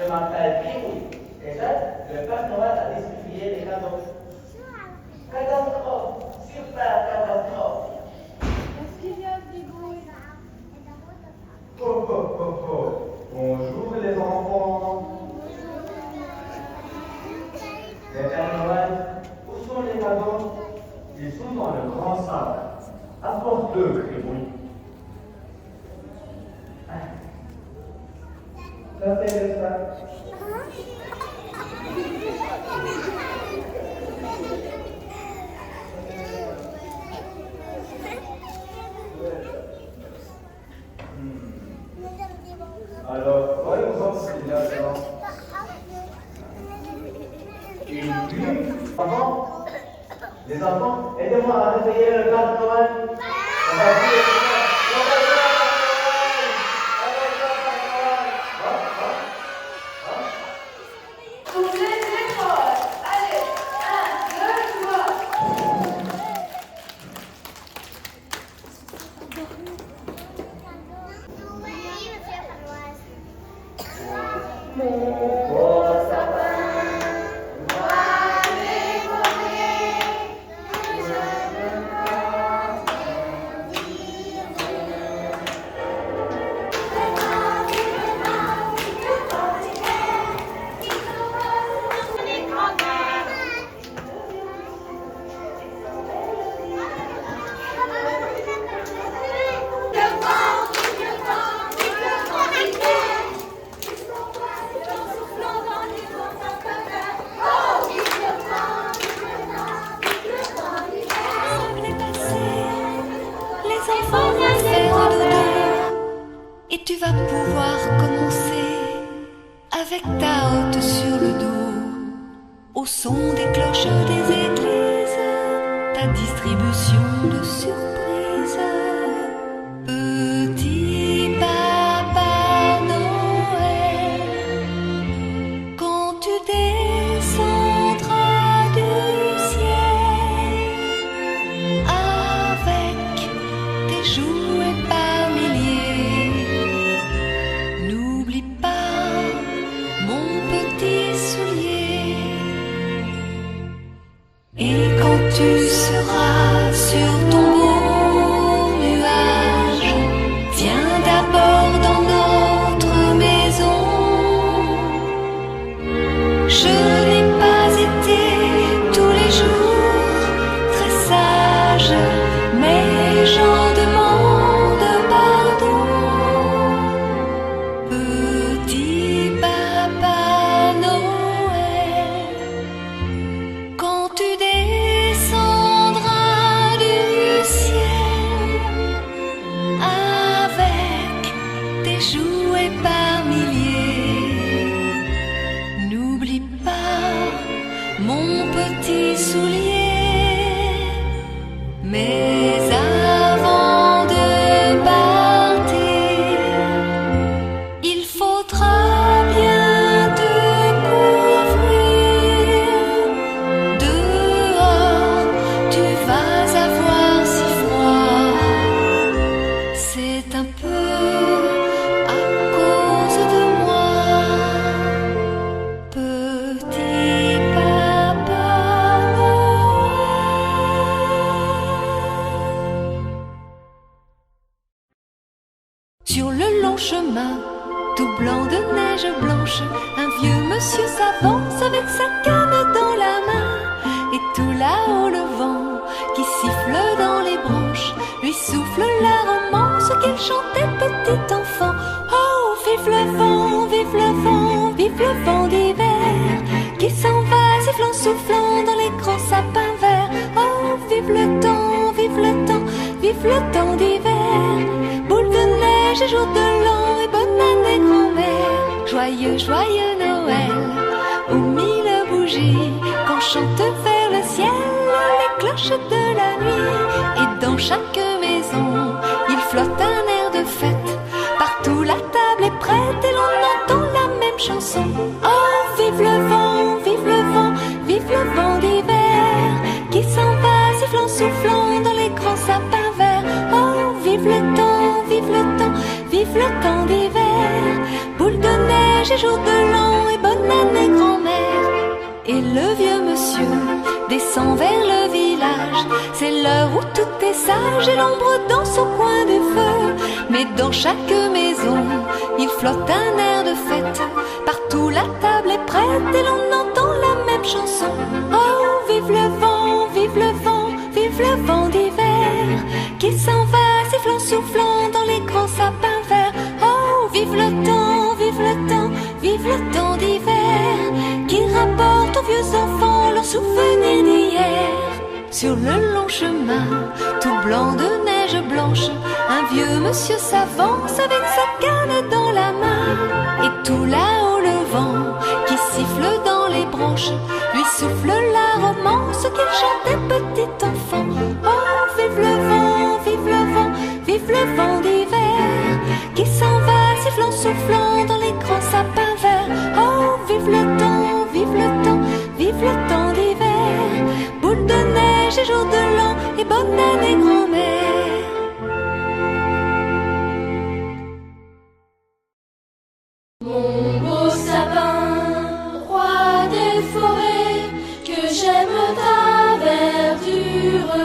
m'appelle Pee-wee. Et ça, le Père Noël a distribué les cadeaux. Catastrophe! Super catastrophe! Est-ce qu'il y a des bruits? Oh, oh, oh, oh. Bonjour les enfants. Les Père Noël, où sont les cadeaux? Ils sont dans le grand sac. Apporte-le, Gribouille. Ça fait le sac. Alors, voyons voir ce qu'il y a dedans. Une plume. Les enfants, aidez-moi à réveiller le Père Noël. On va dire Ouvrez les portes. Allez, 1, 2, 3. Et tu vas pouvoir commencer avec ta hotte sur le dos, au son des cloches des églises, ta distribution de surprises. Petit papa Noël, quand tu descendras du ciel avec tes jouets par milliers, n'oublie pas mon petit soulier. Et quand tu seras sur ton beau nuage, viens d'abord dans notre maison. Je n'ai pas été tous les jours très sage, mais j'en demande pardon. Petit papa Noël, quand tu descendras du ciel avec tes jouets par milliers, n'oublie pas mon petit soulier. Mais avant de partir, il faudra bien te couvrir. Dehors, tu vas avoir si froid. C'est un peu à cause de moi. Petit papa Noël. Sur le long chemin, tout blanc de neige blanche, un vieux monsieur s'avance avec sa canne dans la main. Et tout là-haut le vent qui siffle dans les branches lui souffle la romance qu'il chantait petit enfant. Oh, vive le vent, vive le vent, vive le vent d'hiver qui s'en va sifflant, soufflant dans les grands sapins verts. Oh, vive le temps, vive le temps, vive le temps d'hiver. Boule de neige et jour de l'an et bonne année grand-mère. Joyeux, joyeux Noël, aux mille bougies qu'on chante vers le ciel les cloches de la nuit. Et dans chaque maison, il flotte un air de fête. Partout la table est prête et l'on entend la même chanson. Oh, vive le vent, vive le vent, vive le vent d'hiver qui s'en va sifflant, soufflant dans les grands sapins verts. Oh, vive le temps, vive vive le temps d'hiver. Boule de neige et jour de l'an et bonne année grand-mère. Et le vieux monsieur descend vers le village. C'est l'heure où tout est sage et l'ombre danse au coin du feu. Mais dans chaque maison, il flotte un air de fête. Partout la table est prête et l'on entend la même chanson. Oh, vive le vent, vive le vent, vive le vent d'hiver qui s'en va sifflant, soufflant dans les grands sapins verts. Oh, vive le temps, vive le temps, vive le temps d'hiver qui rapporte aux vieux enfants leurs souvenirs d'hier. Sur le long chemin, tout blanc de neige blanche, un vieux monsieur s'avance avec sa canne dans la main. Et tout là-haut le vent qui siffle dans les branches lui souffle la romance qu'il chantait petit enfant. Oh, vive le vent, vive le vent, vive le vent d'hiver qui s'en va sifflant, soufflant dans les grands sapins verts. Oh, vive le temps, vive le temps, vive le temps d'hiver. Boule de neige et jour de l'an et bonne année grand-mère. Mon beau sapin, roi des forêts, que j'aime ta verdure.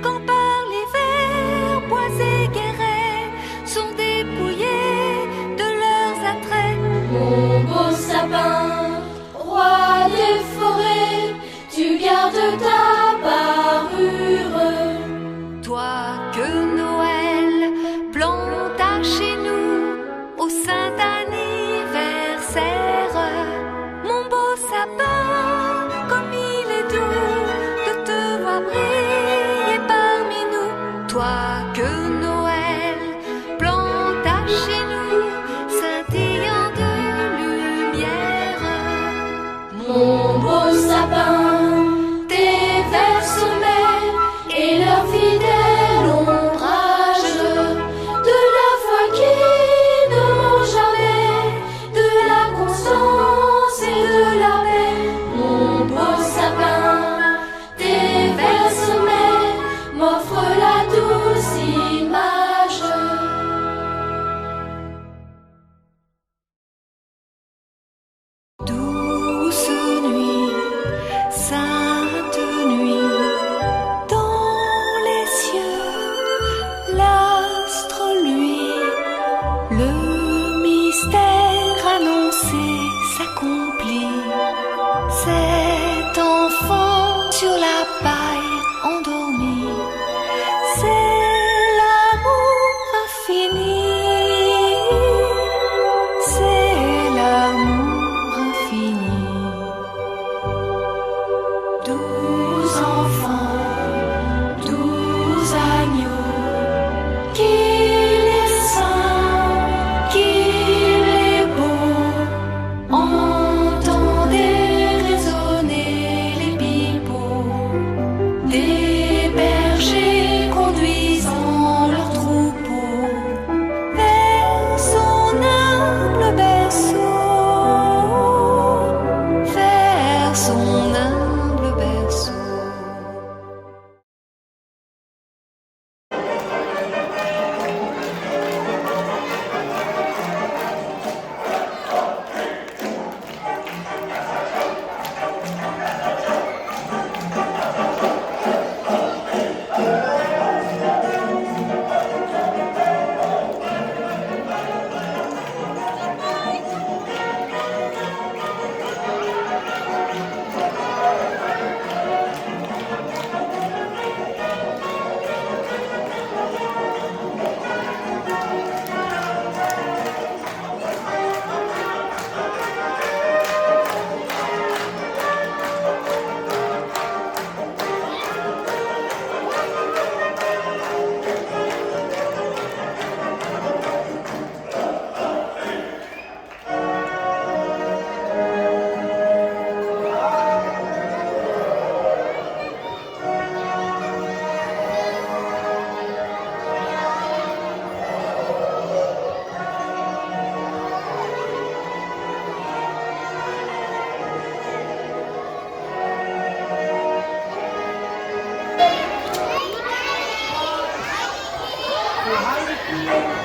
Quand par l'hiver, bois et guérets sont dépouillés de leurs attraits. Mon beau sapin, roi des forêts, tu gardes ta parure. Toi que Noël planta chez nous au saint anniversaire, mon beau sapin, comme il est doux de te voir briller parmi nous. Toi que Noël planta chez nous, scintillant de lumière. Mon beau sapin, tes verts sommets et leur fidèle ombrage, de la foi qui ne ment jamais, de la constance et de la paix. Mon beau sapin, tes verts sommets m'offrent la douce image. Douce nuit, sainte nuit, dans les cieux, l'astre lui, le mystère annoncé s'accomplit. Cet enfant sur la paille endormi, c'est l'amour infini, c'est l'amour infini. 12 enfants, 12 agneaux, qu'il est saint, qu'il est beau. Entendez résonner les pipeaux des bergers conduisant leurs troupeaux vers son humble berceau, vers son humble berceau. Thank you.